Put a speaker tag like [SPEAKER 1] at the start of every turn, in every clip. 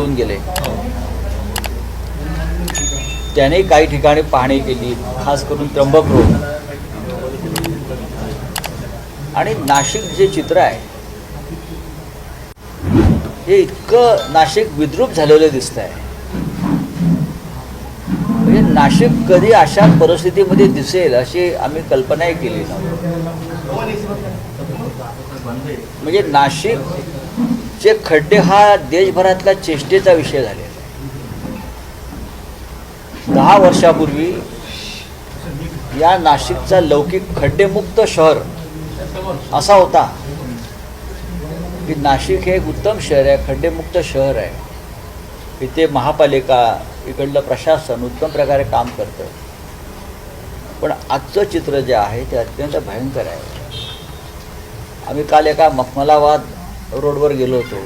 [SPEAKER 1] येऊन गेले. त्याने काही ठिकाणी पाहणी केली, खास करून त्र्यंबक रोड. आणि नाशिक जे चित्र आहे हे इतकं नाशिक विद्रूप झालेलं दिसत आहे. म्हणजे नाशिक कधी अशा परिस्थितीमध्ये दिसेल अशी आम्ही कल्पनाही केली नव्हती. म्हणजे नाशिकचे खड्डे हा देशभरातला चेष्टेचा विषय झालेला आहे. 10 वर्षापूर्वी या नाशिकचा लौकिक खड्डेमुक्त शहर असा होता की नाशिक हे एक उत्तम शहर आहे, खड्डेमुक्त शहर आहे. इथे महापालिका, इकडलं प्रशासन उत्तम प्रकारे काम करतं. पण आजचं चित्र जे आहे ते अत्यंत भयंकर आहे. आम्ही काल एका मखमलाबाद रोडवर गेलो होतो.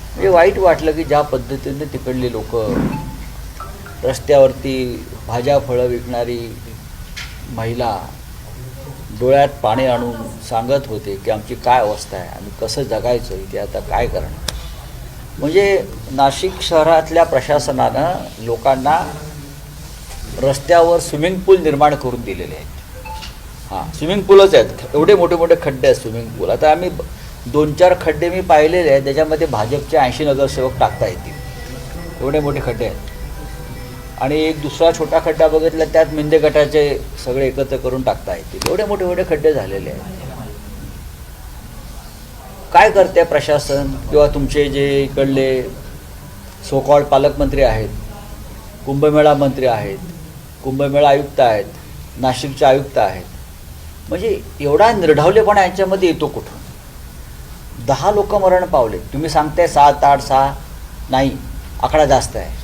[SPEAKER 1] म्हणजे वाईट वाटलं की ज्या पद्धतीने तिकडली लोक रस्त्यावरती भाज्या फळं विकणारी महिला डोळ्यात पाणी आणून सांगत होते की आमची काय अवस्था आहे, आम्ही कसं जगायचं, इथे आता काय करणार. म्हणजे नाशिक शहरातल्या प्रशासनानं लोकांना रस्त्यावर स्विमिंग पूल निर्माण करून दिलेले आहेत. हां, स्विमिंग पूलच आहेत, एवढे मोठे मोठे खड्डे आहेत स्विमिंग पूल. आता आम्ही 2-4 खड्डे मी पाहिलेले आहेत, त्याच्यामध्ये भाजपचे 80 नगरसेवक टाकता येतील, एवढे मोठे खड्डे आहेत. आणि एक दुसरा छोटा खड्डा बघितला, त्यात मिंदे गटाचे सगळे एकत्र करून टाकता येतील, एवढे मोठे मोठे खड्डे झालेले आहेत. काय करते प्रशासन किंवा तुमचे जे इकडले सोकॉल्ड पालकमंत्री आहेत, कुंभमेळा मंत्री आहेत, कुंभमेळा आयुक्त आहेत, नाशिकचे आयुक्त आहेत. म्हणजे एवढा निर्ढावलेपणा यांच्यामध्ये येतो कुठून? 10 लोक मरण पावले. तुम्ही सांगताय 7, 8, 6 नाही, आकडा जास्त आहे.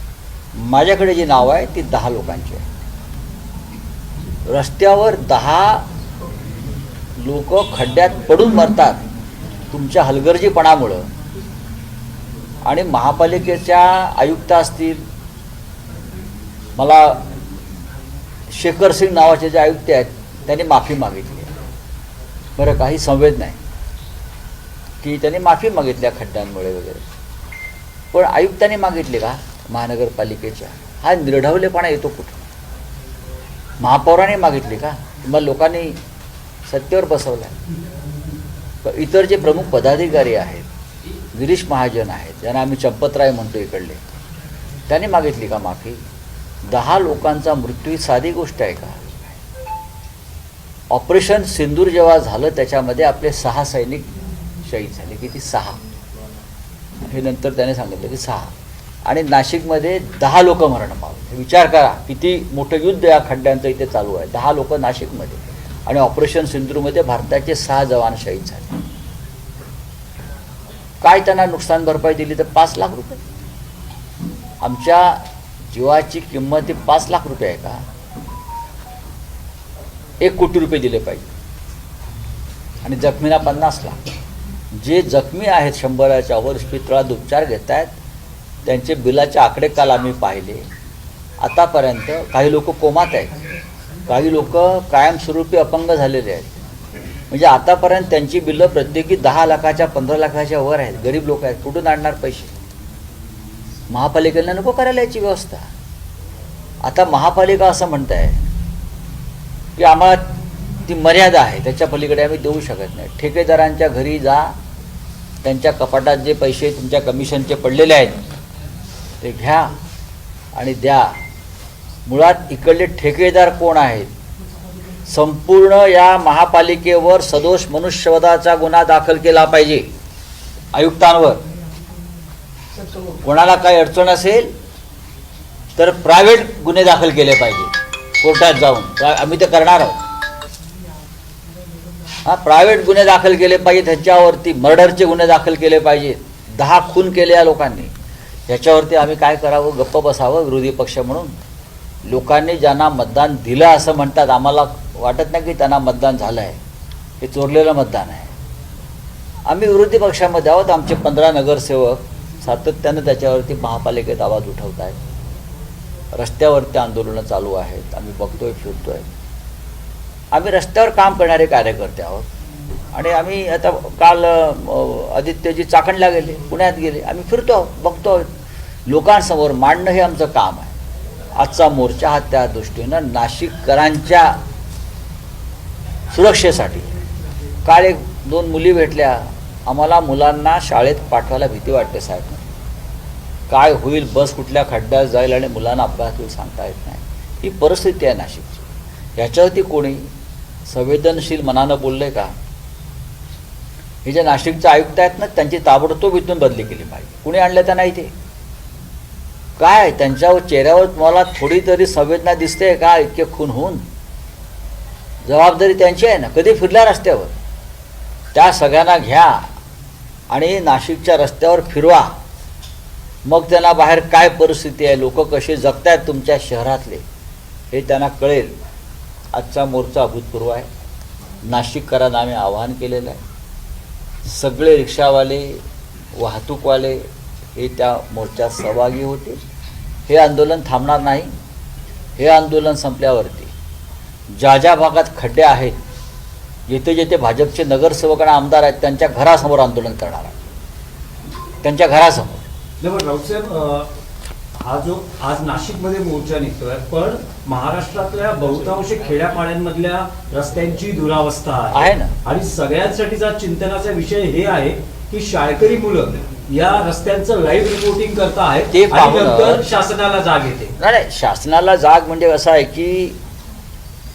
[SPEAKER 1] माझ्याकडे जी नाव आहे ती 10 लोकांची आहे. रस्त्यावर 10 लोक खड्ड्यात पडून मरतात तुमच्या हलगर्जीपणामुळं. आणि महापालिकेच्या आयुक्त असतील, मला शेखर सिंग नावाचे जे आयुक्त आहेत त्यांनी माफी मागितली. बरं, काही संवेद नाही की त्यांनी माफी मागितल्या खड्ड्यांमुळे वगैरे. पण आयुक्तांनी मागितले का महानगरपालिकेच्या? हा निर्ढवलेपणा येतो कुठून? महापौरांनी मागितली का? मग लोकांनी सत्तेवर बसवलं. इतर जे प्रमुख पदाधिकारी आहेत, गिरीश महाजन आहेत, ज्यांना आम्ही चंपतराय म्हणतो इकडले, त्यांनी मागितली का माफी? 10 लोकांचा मृत्यू ही साधी गोष्ट आहे का? ऑपरेशन सिंदूर जेव्हा झालं त्याच्यामध्ये आपले 6 सैनिक शहीद झाले. किती? 6. हे नंतर त्याने सांगितलं की 6. आणि नाशिकमध्ये 10 लोक मरण पावले. विचार करा किती मोठं युद्ध या खड्ड्यांचं इथे चालू आहे. 10 लोक नाशिकमध्ये. आणि ऑपरेशन सिंदूरमध्ये भारताचे 6 जवान शहीद झाले. काय त्यांना नुकसान भरपाई दिली? तर 5 लाख रुपये. आमच्या जीवाची किंमत ही 5 लाख रुपये आहे का? 1 कोटी रुपये दिले पाहिजे. आणि जखमींना 50 लाख. जे जखमी आहेत 100च्या वर इस्पितळात उपचार घेत आहेत त्यांचे बिलाचे आकडे काल आम्ही पाहिले. आतापर्यंत काही लोक कोमात आहेत, काही लोक कायमस्वरूपी अपंग झालेले आहेत. म्हणजे आतापर्यंत त्यांची बिलं प्रत्येकी 10 लाखाच्या 15 लाखाच्या वर आहेत. गरीब लोक आहेत, कुठून आणणार पैसे? महापालिकेला नको करायला याची व्यवस्था? आता महापालिका असं म्हणत आहे की आम्हाला ती मर्यादा आहे, त्याच्या पलीकडे आम्ही देऊ शकत नाही. ठेकेदारांच्या घरी जा, त्यांच्या कपाटात जे पैसे तुमच्या कमिशनचे पडलेले आहेत ते घ्या आणि द्या. मुळात इकडले ठेकेदार कोण आहेत? संपूर्ण या महापालिकेवर सदोष मनुष्यवधाचा गुन्हा दाखल केला पाहिजे. आयुक्तांवर कोणाला काही अडचण असेल तर प्रायव्हेट गुन्हे दाखल केले पाहिजे कोर्टात जाऊन. आम्ही ते करणार आहोत. प्रायव्हेट गुन्हे दाखल केले पाहिजेत. ह्याच्यावरती मर्डरचे गुन्हे दाखल केले पाहिजेत. 10 खून केले या लोकांनी. ह्याच्यावरती आम्ही काय करावं? गप्प बसावं विरोधी पक्ष म्हणून? लोकांनी ज्यांना मतदान दिलं असं म्हणतात, आम्हाला वाटत नाही की त्यांना मतदान झालं आहे. हे चोरलेलं मतदान आहे. आम्ही विरोधी पक्षामध्ये आहोत. आमचे 15 नगरसेवक सातत्यानं त्याच्यावरती महापालिकेत आवाज उठवत आहेत. रस्त्यावरती आंदोलनं चालू आहेत. आम्ही बघतोय, फिरतोय. आम्ही रस्त्यावर काम करणारे कार्यकर्ते आहोत. आणि आम्ही आता काल आदित्यजी चाकणला गेले, पुण्यात गेले, आम्ही फिरतो बघतो, लोकांसमोर मांडणं हे आमचं काम आहे. आजचा मोर्चा हा त्या दृष्टीनं नाशिककरांच्या सुरक्षेसाठी. काल 1-2 मुली भेटल्या, आम्हाला मुलांना शाळेत पाठवायला भीती वाटते साहेब, काय होईल, बस कुठल्या खड्ड्यात जाईल आणि मुलांना अपघात होईल सांगता येत नाही. ही परिस्थिती आहे नाशिकची. याच्यावरती कोणी संवेदनशील मनानं बोललंय का? हे जे नाशिकचे आयुक्त आहेत ना, त्यांची ताबडतोब इथून बदली केली पाहिजे. कुणी आणलं त्या नाही ते काय, त्यांच्यावर चेहऱ्यावर तुम्हाला थोडी तरी संवेदना दिसते का? इतके खून होऊन जबाबदारी त्यांची आहे ना. कधी फिरल्या रस्त्यावर, त्या सगळ्यांना घ्या आणि नाशिकच्या रस्त्यावर फिरवा, मग त्यांना बाहेर काय परिस्थिती आहे, लोक कसे जगतायत तुमच्या शहरातले, हे त्यांना कळेल. आजचा मोर्चा अभूतपूर्व आहे. नाशिककरांना आम्ही आवाहन केलेलं आहे. सगळे रिक्षावाले, वाहतूकवाले हे त्या मोर्चात सहभागी होते. हे आंदोलन थांबणार नाही. हे आंदोलन संपल्यावरती ज्या ज्या भागात खड्डे आहेत, जिथे जिथे भाजपचे नगरसेवक आणि आमदार आहेत, त्यांच्या घरासमोर आंदोलन करणार आहे. त्यांच्या घरासमोर.
[SPEAKER 2] राऊतसाहेब, हा जो आज नाशिकमध्ये मोर्चा निघतोय, पण महाराष्ट्रातल्या बहुतांश खेड्यापाड्यांमधल्या रस्त्यांची दुरावस्था आहे
[SPEAKER 1] ना.
[SPEAKER 2] आणि सगळ्यांसाठीचा चिंतनाचा विषय हे आहे की शाळकरी मुलं या रस्त्यांचं लाईव्ह रिपोर्टिंग करत आहेत,
[SPEAKER 1] ते
[SPEAKER 2] आणि नंतर शासनाला जाग येते.
[SPEAKER 1] नाही, शासनाला जाग म्हणजे असं आहे की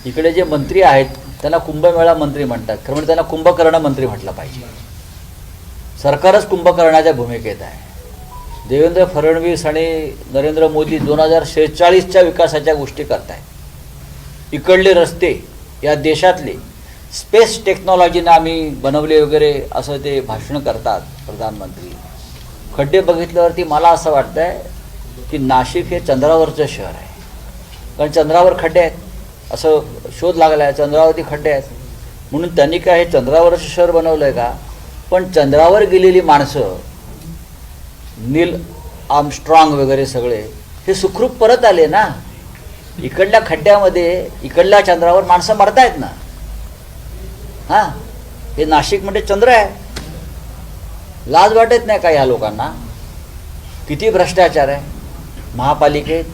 [SPEAKER 1] इकडे जे मंत्री आहेत त्यांना कुंभमेळा मंत्री म्हणतात, खरं म्हणजे त्यांना कुंभकर्ण मंत्री म्हटलं पाहिजे. सरकारच कुंभकर्णाच्या भूमिकेत आहे. देवेंद्र फडणवीस आणि नरेंद्र मोदी 2046च्या विकासाच्या गोष्टी करतायत. इकडले रस्ते या देशातले स्पेस टेक्नॉलॉजीनं आम्ही बनवले वगैरे असं ते भाषण करतात प्रधानमंत्री. खड्डे बघितल्यावरती मला असं वाटतंय की नाशिक हे चंद्रावरचं शहर आहे, कारण चंद्रावर खड्डे आहेत असं शोध लागला आहे. चंद्रावरती खड्डे आहेत म्हणून त्यांनी काय हे चंद्रावरचं शहर बनवलं आहे का? पण चंद्रावर गेलेली माणसं, नील आर्मस्ट्रॉंग वगैरे सगळे हे सुखरूप परत आले ना. इकडल्या खड्ड्यामध्ये, इकडल्या चंद्रावर माणसं मरतायत ना. हां, हे नाशिक म्हणजे चंद्र आहे. लाज वाटत नाही का ह्या लोकांना? किती भ्रष्टाचार आहे महापालिकेत.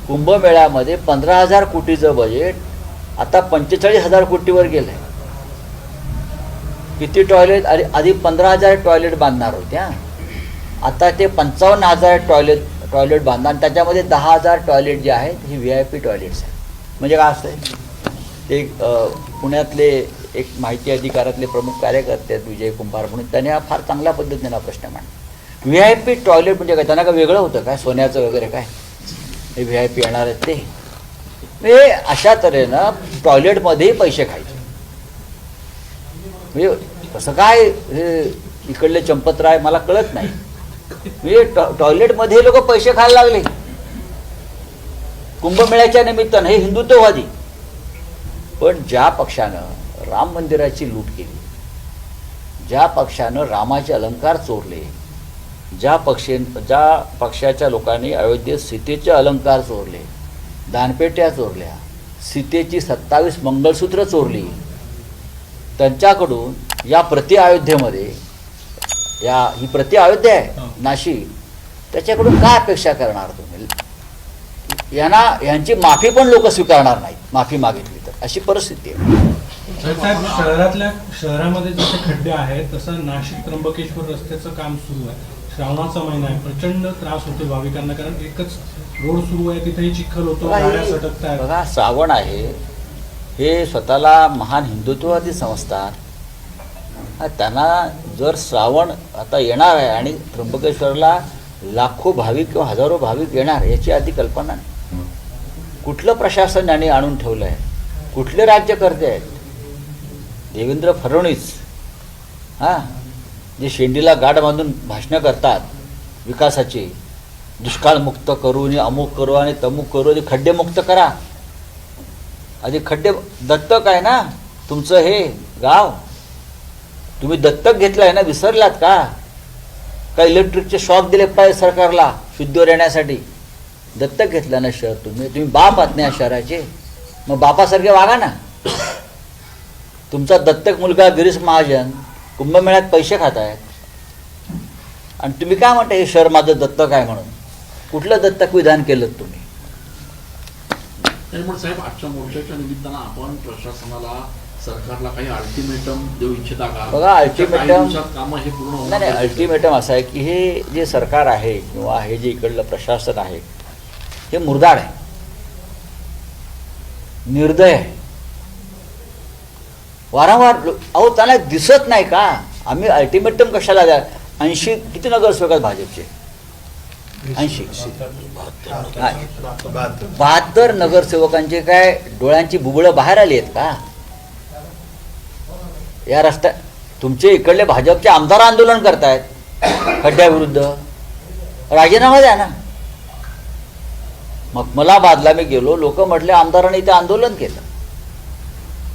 [SPEAKER 1] कुंभमेळ्यामध्ये 15,000 कोटीचं बजेट आता 45,000 कोटीवर गेलं आहे. किती टॉयलेट? आधी 15,000 टॉयलेट बांधणार होत्या, आता ते 55,000 टॉयलेट बांधणार. आणि त्याच्यामध्ये 10,000 टॉयलेट जे आहेत ही VIP टॉयलेट्स आहेत. म्हणजे काय असतं ते पुण्यातले एक माहिती अधिकारातले प्रमुख कार्यकर्ते आहेत विजय कुंभार म्हणून, त्याने हा फार चांगल्या पद्धतीने हा प्रश्न मांडला. VIP टॉयलेट म्हणजे काय? त्यांना काय वेगळं होतं काय सोन्याचं वगैरे काय? हे VIP येणार आहेत ते. म्हणजे अशा तऱ्हेनं टॉयलेटमध्येही पैसे खायचे. म्हणजे कसं काय हे इकडले चंपतराय मला कळत नाही. म्हणजे टॉयलेटमध्ये लोक पैसे खायला लागले कुंभमेळ्याच्या निमित्तानं. हे हिंदुत्ववादी. पण ज्या पक्षानं राम मंदिराची लूट केली, ज्या पक्षानं रामाचे अलंकार चोरले, ज्या पक्षाच्या लोकांनी अयोध्येत सीतेचे अलंकार चोरले, दानपेट्या चोरल्या, सीतेची 27 मंगळसूत्र चोरली, त्यांच्याकडून या प्रति अयोध्येमध्ये, ही प्रति अयोध्या आहे नाशिक, त्याच्याकडून काय अपेक्षा करणार तुम्ही? यांची माफी पण लोक स्वीकारणार नाहीत, माफी मागितली तर. अशी परिस्थिती आहे.
[SPEAKER 3] शहरामध्ये जसे खड्डे आहेत तसं नाशिक त्र्यंबकेश्वर रस्त्याचं काम सुरू आहे. श्रावणाचा महिना आहे, प्रचंड त्रास होतो भाविकांना, कारण एकच रोड सुरू आहे, तिथेही चिखल होतो, गाड्या सटकतात.
[SPEAKER 1] बघा, श्रावण आहे, हे स्वतःला महान हिंदुत्ववादी समजतात. त्यांना जर श्रावण आता येणार आहे आणि त्र्यंबकेश्वरला लाखो भाविक किंवा हजारो भाविक येणार, याची आधी कल्पना नाही. कुठलं प्रशासन यांनी आणून ठेवलं आहे? कुठले राज्यकर्ते आहेत? देवेंद्र फडणवीस जे शेंडीला गाठ बांधून भाषणं करतात विकासाची, दुष्काळमुक्त करू आणि अमुक करू आणि तमुक करू आणि खड्डेमुक्त करा. आधी खड्डे, दत्तक आहे ना तुमचं हे गाव, तुम्ही दत्तक घेतलं आहे ना, विसरलात का? का इलेक्ट्रिकचे शॉक दिले पाहिजे सरकारला शुद्धीवर येण्यासाठी? दत्तक घेतलं ना शहर तुम्ही बाप आहात ना या शहराचे, मग बापासारखे वागा ना. तुमचा दत्तक मुलगा गिरीश महाजन कुंभमेळ्यात पैसे खात आहेत आणि तुम्ही काय म्हणता हे शहर माझं दत्तक आहे म्हणून? कुठलं दत्तक विधान केलं तुम्ही?
[SPEAKER 4] त्यामुळे साहेब आजच्या मोर्चाच्या निमित्तानं आपण प्रशासनाला सरकारला काही अल्टिमेटम देऊ इच्छिता का?
[SPEAKER 1] बघा, ultimatum-
[SPEAKER 4] काही दिवसात कामं हे पूर्ण होणं
[SPEAKER 1] नाही
[SPEAKER 4] गरजेचं आहे.
[SPEAKER 1] अल्टिमेटम असं आहे की हे जे सरकार आहे किंवा हे जे इकडलं प्रशासन आहे हे मुर्दाड आहे, निर्दय आहे. वारंवार अहो त्यांना दिसत नाही का? आम्ही अल्टिमेटम कशाला द्या? 80 किती नगरसेवक आहेत भाजपचे? 80 72 नगरसेवकांचे काय डोळ्यांची बुबळं बाहेर आली आहेत का या रस्त्या? तुमचे इकडले भाजपचे आमदार आंदोलन करतायत खड्ड्याविरुद्ध, राजीनामा द्या ना. मग मला बादला मी गेलो, लोक म्हटले आमदारांनी इथे आंदोलन केलं.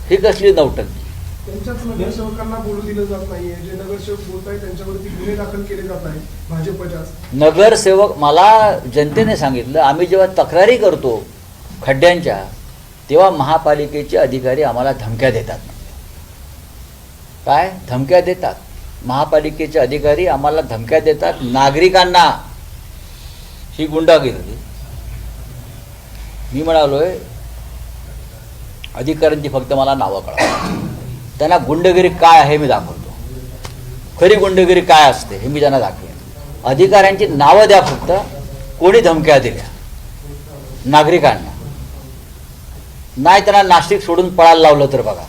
[SPEAKER 1] ही कसली नौटंकी?
[SPEAKER 5] त्यांच्याच नगरसेवकांना बोलू दिलं जात नाहीये. जे नगरसेवक बोलत आहेत त्यांच्यावरती गुन्हे दाखल केले जात आहेत भाजपच्या.
[SPEAKER 1] नगरसेवक, मला जनतेने सांगितलं, आम्ही जेव्हा तक्रारी करतो खड्ड्यांच्या तेव्हा महापालिकेचे अधिकारी आम्हाला धमक्या देतात. काय धमक्या देतात? महापालिकेचे अधिकारी आम्हाला धमक्या देतात, नागरिकांना. ही गुंडागिरी. मी म्हणालोय अधिकाऱ्यांची फक्त मला नावं कळवा, त्यांना गुंडगिरी काय आहे मी दाखवतो, खरी गुंडगिरी काय असते हे मी त्यांना दाखवेन. अधिकाऱ्यांची नावं द्या फक्त, कोणी धमक्या दिल्या नागरिकांना. नाही त्यांना नाशिक सोडून पळायला लावलं तर बघा.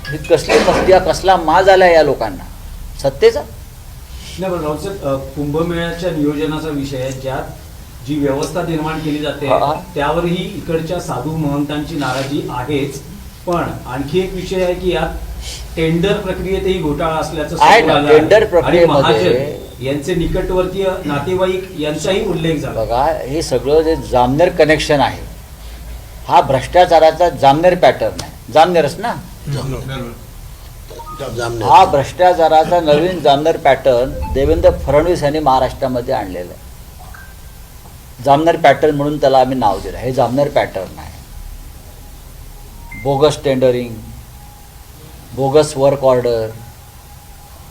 [SPEAKER 1] ही कसली मस्ती, कसला माज आला या लोकांना सत्तेचा.
[SPEAKER 2] नाही पण राऊतसाहेब, कुंभमेळ्याच्या नियोजनाचा विषय आहे, ज्यात जी व्यवस्था निर्माण केली जाते
[SPEAKER 1] हा.
[SPEAKER 2] त्यावरही इकडच्या साधू महंतांची नाराजी आहेच. पण आणखी एक विषय आहे की यात टेंडर प्रक्रियेतही घोटाळा असल्याचं
[SPEAKER 1] आहे
[SPEAKER 2] समोर
[SPEAKER 1] ना,
[SPEAKER 2] आलं आहे.
[SPEAKER 1] टेंडर
[SPEAKER 2] आणि
[SPEAKER 1] प्रक्रियेमध्ये-
[SPEAKER 2] महाजन यांचे निकटवर्तीय नातेवाईक यांचाही उल्लेख झाला.
[SPEAKER 1] बघा, हे सगळं जे जामनेर कनेक्शन आहे हा भ्रष्टाचाराचा जामनेर पॅटर्न आहे. जामनेरच ना, हा भ्रष्टाचाराचा नवीन जामनेर पॅटर्न देवेंद्र फडणवीस यांनी महाराष्ट्रामध्ये आणलेला आहे. जामनेर पॅटर्न म्हणून त्याला आम्ही नाव दिलं. हे जामनेर पॅटर्न आहे. Bogus tendering, bogus work order,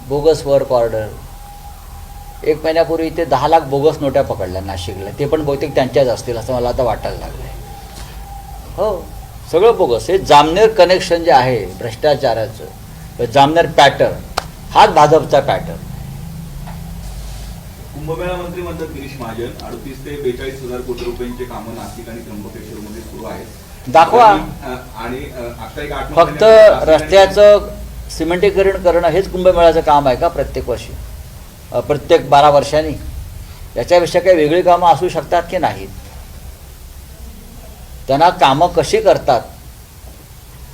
[SPEAKER 1] bogus work order. 1 महिन्यापूर्वी इथे 10 लाख बोगस नोट्या पकडल्या नाशिकला. ते पण बहुतेक त्यांच्याच असतील असं मला आता वाटायला लागलं आहे. हो, सगळं बोगस. हे जामनेर कनेक्शन जे आहे भ्रष्टाचाराचं, जामनेर पॅटर्न, हाच भाजपचा पॅटर्न.
[SPEAKER 6] कुंभमेळा मंत्री म्हणतात गिरीश महाजन 38 ते 42,000 कोटी रुपयांचे कामं नाशिक आणि त्र्यंबकेश्वरमध्ये सुरू आहेत.
[SPEAKER 1] दाखवा.
[SPEAKER 6] आणि आता एक 8-9
[SPEAKER 1] फक्त
[SPEAKER 6] महिन्यापूर्वी
[SPEAKER 1] रस्त्याचं सिमेंटीकरण करणं हेच कुंभमेळ्याचं काम आहे का प्रत्येक वर्षी, प्रत्येक 12 वर्षांनी? याच्यापेक्षा काही वेगळी कामं असू शकतात की नाहीत? त्यांना कामं कशी करतात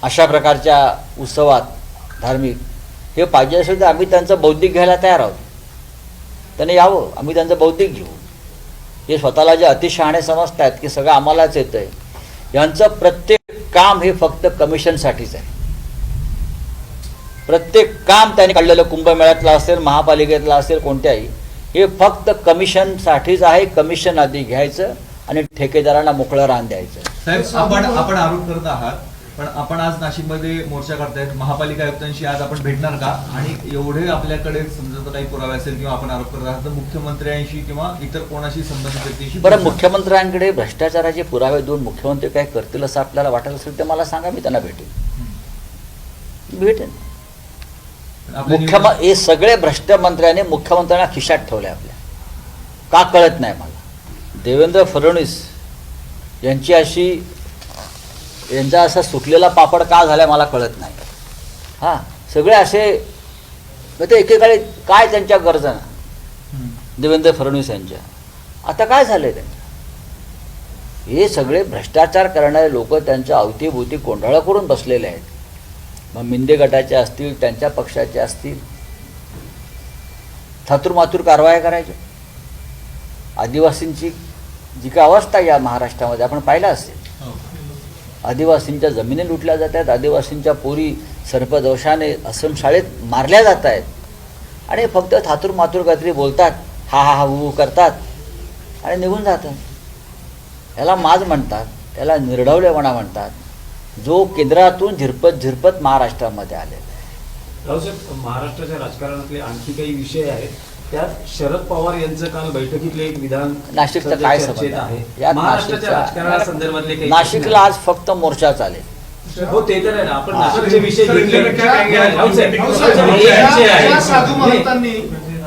[SPEAKER 1] अशा प्रकारच्या उत्सवात धार्मिक, हे पाहिजे असेल तर आम्ही त्यांचं बौद्धिक घ्यायला तयार आहोत. त्याने यावं, आम्ही त्यांचं बौद्धिक घेऊ. हे स्वतःला जे अतिशहाणे समजतात की सगळं आम्हालाच येतं आहे, यांचं प्रत्येक काम हे फक्त कमिशनसाठीच आहे. प्रत्येक काम त्यांनी काढलेलं कुंभमेळ्यातलं असेल, महापालिकेतलं असेल, कोणत्याही, हे फक्त कमिशनसाठीच आहे. कमिशन आधी घ्यायचं आणि ठेकेदारांना मोकळं रान द्यायचं.
[SPEAKER 7] साहेब, आपण आरोप करत आहात, पण आपण आज नाशिकमध्ये मोर्चा करतायत, महापालिका आयुक्तांशी आज आपण भेटणार का? आणि एवढे आपल्याकडे समजा काही पुरावे असेल किंवा आपण आरोप करत आहात तर मुख्यमंत्र्यांशी किंवा इतर कोणाशी संबंधित व्यक्तीशी
[SPEAKER 1] बरं, मुख्यमंत्र्यांकडे भ्रष्टाचाराचे पुरावे देऊन मुख्यमंत्री काय करतील असं आपल्याला वाटत असेल तर मला सांगा, मी त्यांना भेटेन. हे सगळे भ्रष्ट मंत्र्यांनी मुख्यमंत्र्यांना खिशात ठेवले आपल्या. का कळत नाही मला. देवेंद्र फडणवीस यांचा असा सुटलेला पापड का झालाय मला कळत नाही. हां, सगळे असे ते एकेकाळी काय त्यांच्या गरजा देवेंद्र फडणवीस यांच्या, आता काय झालंय त्यांच्या? हे सगळे भ्रष्टाचार करणारे लोक त्यांच्या अवतीभोवती गोंधळ करून बसलेले आहेत. मग मिंदे गटाचे असतील, त्यांच्या पक्षाचे असतील, थातूरमातूर कारवाया करायच्या. आदिवासींची जी काय अवस्था या महाराष्ट्रामध्ये आपण पाहिलं असेल, आदिवासींच्या जमिनी लुटल्या जात आहेत, आदिवासींच्या पोरी सर्पदोषाने आश्रम शाळेत मारल्या जात आहेत, आणि फक्त थातूरमातूर काहीतरी बोलतात, हा हा हू करतात आणि निघून जातात. याला माज म्हणतात, याला निर्ढवलेपणा म्हणतात. जो केंद्रातून झिरपत महाराष्ट्रामध्ये आलेला आहे.
[SPEAKER 2] रावसाहेब, महाराष्ट्राच्या राजकारणातले आणखी काही विषय आहेत, त्यात शरद पवार यांचं काल बैठकीतले एक विधान
[SPEAKER 1] नाशिकचं
[SPEAKER 2] सध्या
[SPEAKER 1] काय
[SPEAKER 2] चर्चेत
[SPEAKER 1] संबंध
[SPEAKER 2] आहे.
[SPEAKER 1] आहे यात?
[SPEAKER 2] महाराष्ट्राच्या राजकारणासंदर्भातले काही
[SPEAKER 1] नाशिकला आज फक्त मोर्चा चालेल.
[SPEAKER 2] हो ते तर आहे ना, आपण
[SPEAKER 1] हा.
[SPEAKER 2] नाशिकचे विषय
[SPEAKER 5] सर,
[SPEAKER 2] घेतले. रावसाहेब,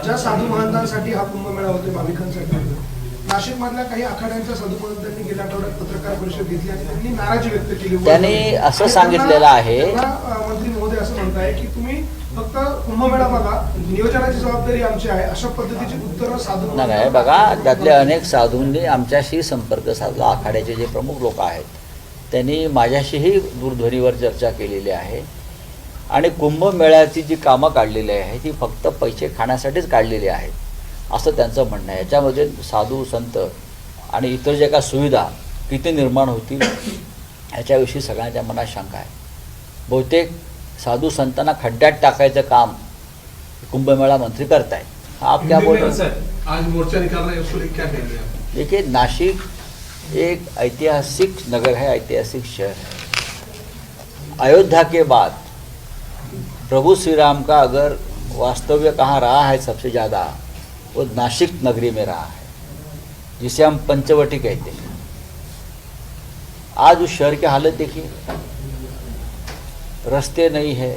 [SPEAKER 5] ज्या साधू महंतांसाठी हा कुंभमेळा होते, भाविकांसाठी होता, नाशिक मधल्या काही आखाड्यांच्या साधू महंतांनी गेल्या आठवड्यात पत्रकार परिषद घेतली आणि त्यांनी नाराजी व्यक्त केली.
[SPEAKER 1] त्यांनी असं
[SPEAKER 5] आणि
[SPEAKER 1] सांगितलेलं आहे,
[SPEAKER 5] त्यांना, मंत्री महोदय असं म्हणताय की तुम्ही फक्त कुंभमेळा बघा, नियोजनाची जबाबदारी आमची आहे, अशा पद्धतीची उत्तरं साधू
[SPEAKER 1] नाही बघा, त्यातले अनेक साधूंनी आमच्याशी संपर्क साधला. आखाड्याचे जे प्रमुख लोक आहेत त्यांनी माझ्याशीही दूरध्वनीवर चर्चा केलेली आहे आणि कुंभमेळ्याची जी कामं काढलेली आहे ती फक्त पैसे खाण्यासाठीच काढलेली आहेत असं त्यांचं म्हणणं आहे. याच्यामध्ये साधू संत आणि इतर ज्या काही सुविधा किती निर्माण होतील ह्याच्याविषयी सगळ्यांच्या मनात शंका आहे. बहुतेक साधू संतांना खड्ड्यात टाकायचं काम कुंभमेळा मंत्री करतायत. हा आप क्या बोल रहे हैं?
[SPEAKER 5] आज मोर्चा निकालना है, उसको लेकर क्या कहेंगे आप?
[SPEAKER 1] देखिए, नासिक एक ऐतिहासिक नगर है, ऐतिहासिक शहर है. अयोध्या के बाद प्रभु श्री राम का अगर वास्तव्य कहाँ रहा है सबसे ज़्यादा, वो नासिक नगरी में रहा है, जिसे हम पंचवटी कहते हैं. आज उस शहर की हालत देखिए, रास्ते नहीं है,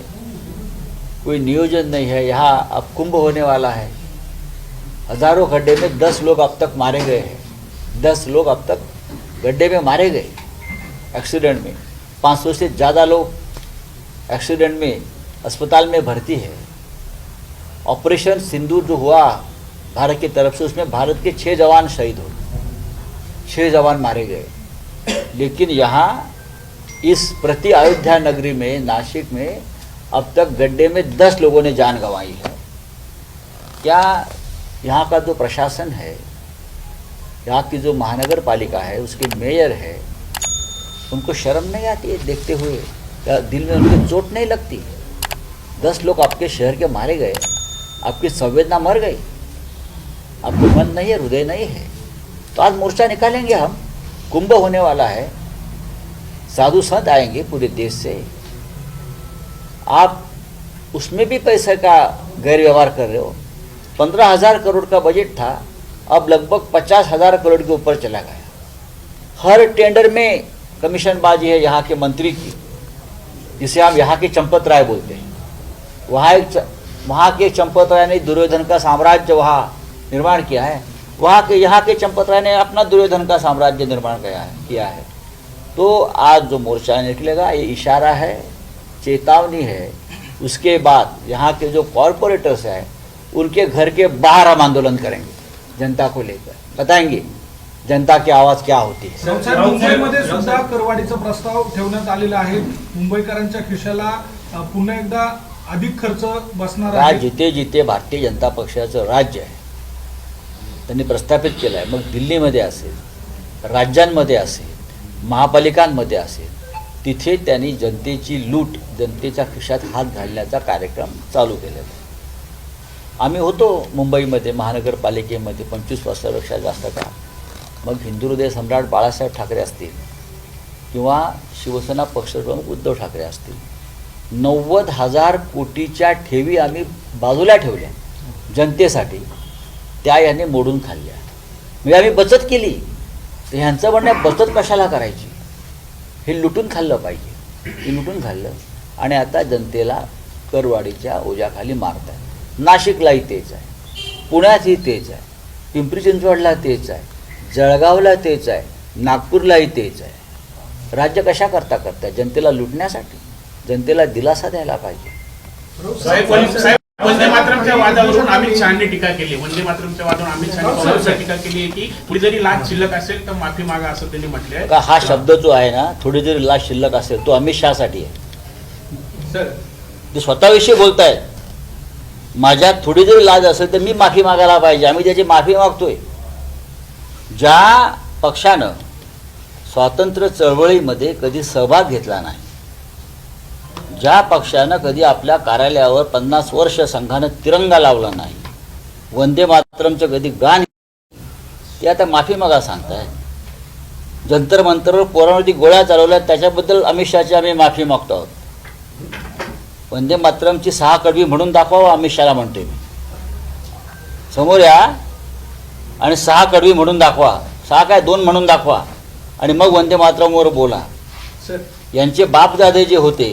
[SPEAKER 1] कोई नियोजन नहीं है. यहाँ अब कुंभ होने वाला है, हजारों गड्ढे में 10 लोग अब तक मारे गए हैं. 10 लोग अब तक गड्ढे में मारे गए एक्सीडेंट में. 500 से ज़्यादा लोग एक्सीडेंट में अस्पताल में भर्ती है. ऑपरेशन सिंदूर जो हुआ भारत की तरफ से, उसमें भारत के 6 जवान शहीद हो, 6 जवान मारे गए. लेकिन यहाँ इस प्रति अयोध्या नगरी में, नासिक में अब तक गड्ढे में 10 लोगों ने जान गंवाई है. क्या यहाँ का जो प्रशासन है, यहाँ की जो महानगर पालिका है, उसके मेयर है, उनको शर्म नहीं आती है देखते हुए? क्या दिल में उनकी चोट नहीं लगती? 10 लोग आपके शहर के मारे गए, आपकी संवेदना मर गई, आपको मन नहीं है, हृदय नहीं है. तो आज मोर्चा निकालेंगे हम. कुंभ होने वाला है, साधु संत आएंगे पूरे देश से. आप उसमें भी पैसे का गैरव्यवहार कर रहे हो. 15,000 करोड़ का बजट था, अब लगभग 50,000 करोड़ के ऊपर चला गया. हर टेंडर में कमीशनबाजी है यहाँ के मंत्री की, जिसे हम यहाँ की चंपत राय बोलते हैं. वहाँ के चंपत राय ने दुर्योधन का साम्राज्य वहाँ निर्माण किया है. यहाँ के चंपत राय ने अपना दुर्योधन का साम्राज्य निर्माण किया है. तो आज जो मोर्चा निकलेगा ये इशारा है, चेतावनी है. उसके बाद यहाँ के जो कॉरपोरेटर्स हैं उनके घर के बाहर हम आंदोलन करेंगे, जनता को लेकर बताएंगे जनता की आवाज क्या होती है.
[SPEAKER 3] मुंबईमध्ये सुद्धा करवाढीचा प्रस्ताव ठेवण्यात आलेला आहे. मुंबईकरांच्या खिशाला पुन्हा एकदा अधिक खर्च बसणार आहे.
[SPEAKER 1] जिथे जिथे भारतीय जनता पक्षाचं राज्य आहे त्यांनी प्रस्थापित केलं आहे, मग दिल्लीमध्ये असेल, राज्यांमध्ये असेल, महापालिकांमध्ये असेल, तिथे त्यांनी जनतेची लूट, जनतेच्या खिशात हात घालण्याचा कार्यक्रम चालू केलेला आहे. आम्ही होतो मुंबईमध्ये महानगरपालिकेमध्ये 25 वर्षापेक्षा जास्त काळ. मग हिंदू हृदय सम्राट बाळासाहेब ठाकरे असतील किंवा शिवसेना पक्षप्रमुख उद्धव ठाकरे असतील, 90,000 कोटीच्या ठेवी आम्ही बाजूला ठेवल्या जनतेसाठी, त्या यांनी मोडून खाल्ल्या. म्हणजे आम्ही बचत केली. तर ह्यांचं म्हणणं आहे बचत कशाला करायची, हे लुटून खाल्लं पाहिजे. हे लुटून खाल्लं आणि आता जनतेला करवाढीच्या ओझ्याखाली मारतात. नाशिकलाही तेच आहे, पुण्यातही तेच आहे, पिंपरी चिंचवडला तेच आहे, जळगावला तेच आहे, नागपूरलाही तेच आहे. राज्य कशा करता जनतेला लुटण्यासाठी. जनतेला दिलासा द्यायला पाहिजे.
[SPEAKER 8] वंदे मातरमच्या वादावरून अमित शहानी टीका केली. वंदे मातरमच्या वादावरून अमित शहानी टीका केली आहे की थोडी जरी लाच शिल्लक असेल तर माफी मागा, असं त्यांनी म्हटले आहे.
[SPEAKER 1] हा शब्द जो आहे ना, थोडी जरी लाच शिल्लक असेल, तो अमित शहासाठी आहे. ते स्वतःविषयी बोलतायत. माझ्यात थोडी जरी लाज असेल तर मी माफी मागायला पाहिजे. आम्ही त्याची माफी मागतोय. ज्या पक्षानं स्वातंत्र्य चळवळीमध्ये कधी सहभाग घेतला नाही, ज्या पक्षानं कधी आपल्या कार्यालयावर 50 वर्ष संघानं तिरंगा लावला नाही, वंदे मातरमचं कधी गाण, ते आता माफी मागा सांगतायत. जंतर मंतरवर पोरांवरती गोळ्या चालवल्या त्याच्याबद्दल अमित शहाची आम्ही माफी मागतो आहोत. वंदे मातरमची 6 कडवी म्हणून दाखवा अमित शहाला म्हणते मी. समोर या आणि 6 कडवी म्हणून दाखवा. 6 काय 2 म्हणून दाखवा आणि मग वंदे मातरमवर बोला.
[SPEAKER 3] सर
[SPEAKER 1] यांचे बापदादे जे होते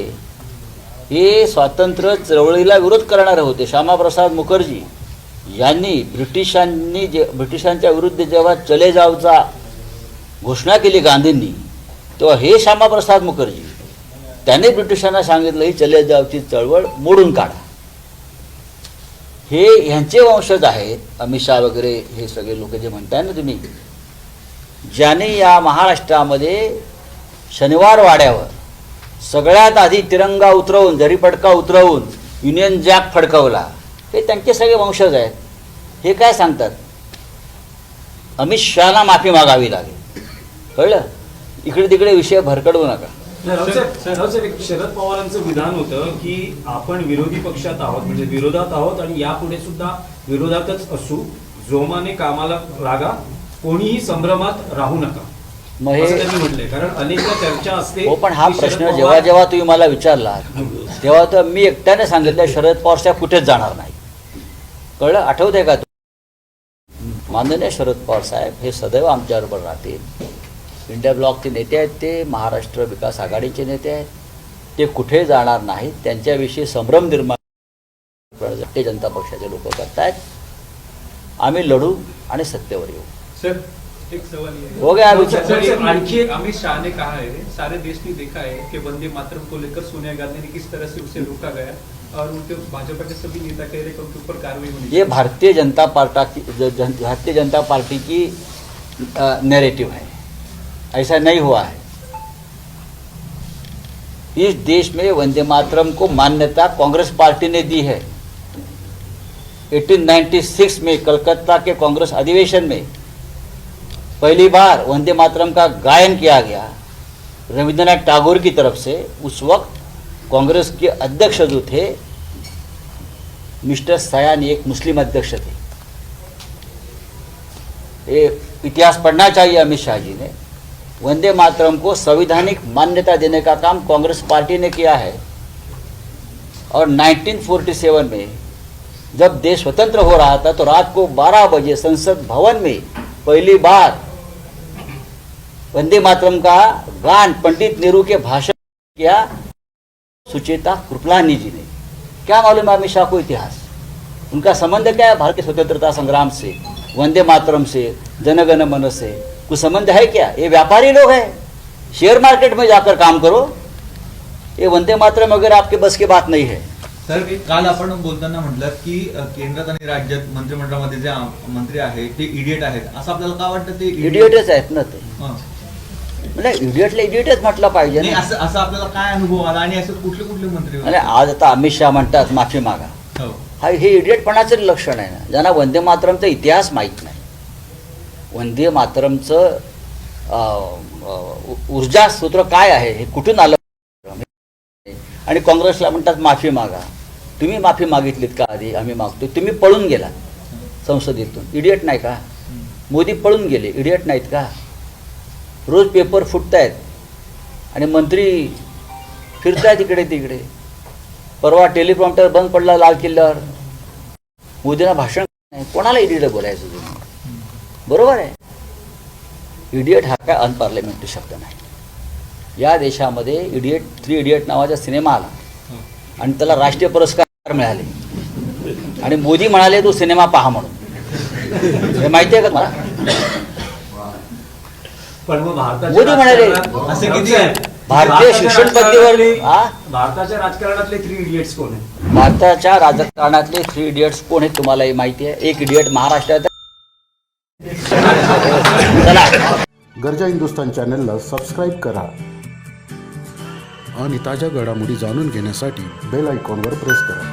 [SPEAKER 1] हे स्वातंत्र्य चळवळीला विरोध करणारे होते. श्यामाप्रसाद मुखर्जी यांनी ब्रिटिशांच्या विरुद्ध जेव्हा चले जावचा घोषणा केली गांधींनी, तेव्हा हे श्यामाप्रसाद मुखर्जी त्याने ब्रिटिशांना सांगितलं ही चले जावची चळवळ मोडून काढा. हे ह्यांचे वंशज आहेत अमित शहा वगैरे हे सगळे लोक जे म्हणताय ना तुम्ही, ज्याने या महाराष्ट्रामध्ये शनिवार वाड्यावर सगळ्यात आधी तिरंगा उतरवून जरीपटका उतरवून युनियन जॅक फडकवला, हे त्यांचे सगळे वंशज आहेत. हे काय सांगतात अमित शहाला माफी मागावी लागेल. कळलं? इकडे तिकडे विषय भरकडवू नका.
[SPEAKER 2] रावसाहेब, एक शरद पवारांचं विधान होतं की आपण विरोधी पक्षात आहोत, म्हणजे विरोधात आहोत आणि यापुढे सुद्धा विरोधातच असू, जोमाने कामाला लागा, कोणीही संभ्रमात राहू नका,
[SPEAKER 1] मग
[SPEAKER 2] असं
[SPEAKER 1] हे
[SPEAKER 2] त्यांनी म्हटलंय. कारण अनेकदा चर्चा असते.
[SPEAKER 1] हो, पण हा
[SPEAKER 2] की शरद
[SPEAKER 1] प्रश्न
[SPEAKER 2] पवार-
[SPEAKER 1] जेव्हा जेव्हा तुम्ही मला विचारला तेव्हा तर मी एकट्याने सांगितलं शरद पवार साहेब कुठेच जाणार नाही. कळलं? आठवतंय का? माननीय शरद पवार साहेब हे सदैव आमच्याबरोबर राहतील. इंडिया ब्लॉकचे नेते आहेत, ते महाराष्ट्र विकास आघाडीचे नेते आहेत, ते कुठे जाणार नाहीत. त्यांच्याविषयी संभ्रम निर्माण भारतीय जनता पक्षाचे लोक करतायत. आम्ही लढू आणि सत्तेवर येऊ.
[SPEAKER 3] सर एक सवाल ये है।
[SPEAKER 1] हो गया विचार.
[SPEAKER 2] सर, आणखी एक
[SPEAKER 3] अमित शाह ने कहा है सारे देश ने देखा है कि वंदे मातरम को लेकर सोनिया गांधी ने किस तरह से उसे रोका गया और उनके भाजपा के सभी नेता कह रहे हैं कि उनके ऊपर कार्रवाई होनी
[SPEAKER 1] ये भारतीय जनता पार्टी की नैरेटिव है. ऐसा नहीं हुआ है. इस देश में वंदे मातरम को मान्यता कांग्रेस पार्टी ने दी है. 1896 में कलकत्ता के कांग्रेस अधिवेशन में पहली बार वंदे मातरम का गायन किया गया रविंद्रनाथ टैगोर की तरफ से. उस वक्त कांग्रेस के अध्यक्ष जो थे मिस्टर सयानी एक मुस्लिम अध्यक्ष थे. ये इतिहास पढ़ना चाहिए अमित शाह जी ने. वंदे मातरम को संवैधानिक मान्यता देने का काम कांग्रेस पार्टी ने किया है. और 1947 में जब देश स्वतंत्र हो रहा था तो रात को 12 बजे संसद भवन में पहली बार वंदे मातरम का गान पंडित नेहरू के भाषण किया सुचेता कृपलानी जी ने. क्या मालूम है अमित शाह को इतिहास? उनका संबंध क्या है भारतीय स्वतंत्रता संग्राम से, वंदे मातरम से, जनगण मन से? कुछ संबंध है क्या? ये व्यापारी लोग हैं. शेयर मार्केट में जाकर काम करो. ये वंदे मातरम वगैरह आपके बस की बात नहीं है.
[SPEAKER 7] तर काल आपण बोलताना म्हटलं की केंद्रात आणि राज्यात मंत्रिमंडळामध्ये जे मंत्री आहेत ते इडियट आहेत, असं आपल्याला का वाटतं? ते
[SPEAKER 1] इडियटच आहेत ना ते.
[SPEAKER 7] हं.
[SPEAKER 1] म्हणजे इडियटला इडियटच म्हटलं पाहिजे
[SPEAKER 7] नाही,
[SPEAKER 1] ना.
[SPEAKER 7] असं आपल्याला काय अनुभव आला आणि असं कुठले कुठले मंत्री होते?
[SPEAKER 1] आणि आज आता अमित शहा म्हणतात माफी मागा.
[SPEAKER 7] हो.
[SPEAKER 1] हे इडियटपणाचं लक्षण आहे ना. ज्यांना वंदे मातरमचा इतिहास माहीत नाही, वंदे मातरमचं ऊर्जा सूत्र काय आहे, हे कुठून आलं, आणि काँग्रेसला म्हणतात माफी मागा. तुम्ही माफी मागितलीत का आधी? आम्ही मागतो. तुम्ही पळून गेला संसदेतून. इडियट नाही का? मोदी पळून गेले, इडियट नाहीत का? रोज पेपर फुटतायत आणि मंत्री फिरतायत इकडे तिकडे. परवा टेलिप्रॉम्प्टर बंद पडला लाल किल्ल्यावर, मोदींना भाषण नाही. कोणाला इडियट बोलायचं तुम्ही? बरोबर आहे. इडियट हा काय अनपार्लिमेंटरी शब्द नाही. या देशामध्ये इडियट 3 इडियट नावाचा सिनेमा आला आणि त्याला राष्ट्रीय पुरस्कार मिळाले आणि मोदी म्हणाले तो सिनेमा पहा म्हणून. हे माहिती आहे का मला?
[SPEAKER 2] पण मग
[SPEAKER 1] मोदी म्हणाले
[SPEAKER 7] असे किती आहेत?
[SPEAKER 1] भारतीय शिक्षण पद्धतीवर
[SPEAKER 2] भारताच्या राजकारणातले 3 इडियट्स कोण आहेत?
[SPEAKER 1] भारताच्या राजकारणातले 3 इडियट्स कोण आहेत तुम्हालाही माहिती आहे. एक इडियट महाराष्ट्रात. चला,
[SPEAKER 9] गरजा हिंदुस्तान चॅनलला सबस्क्राईब करा आणि ताज्या घडामोडी जाणून घेण्यासाठी बेल आयकॉनवर प्रेस करा.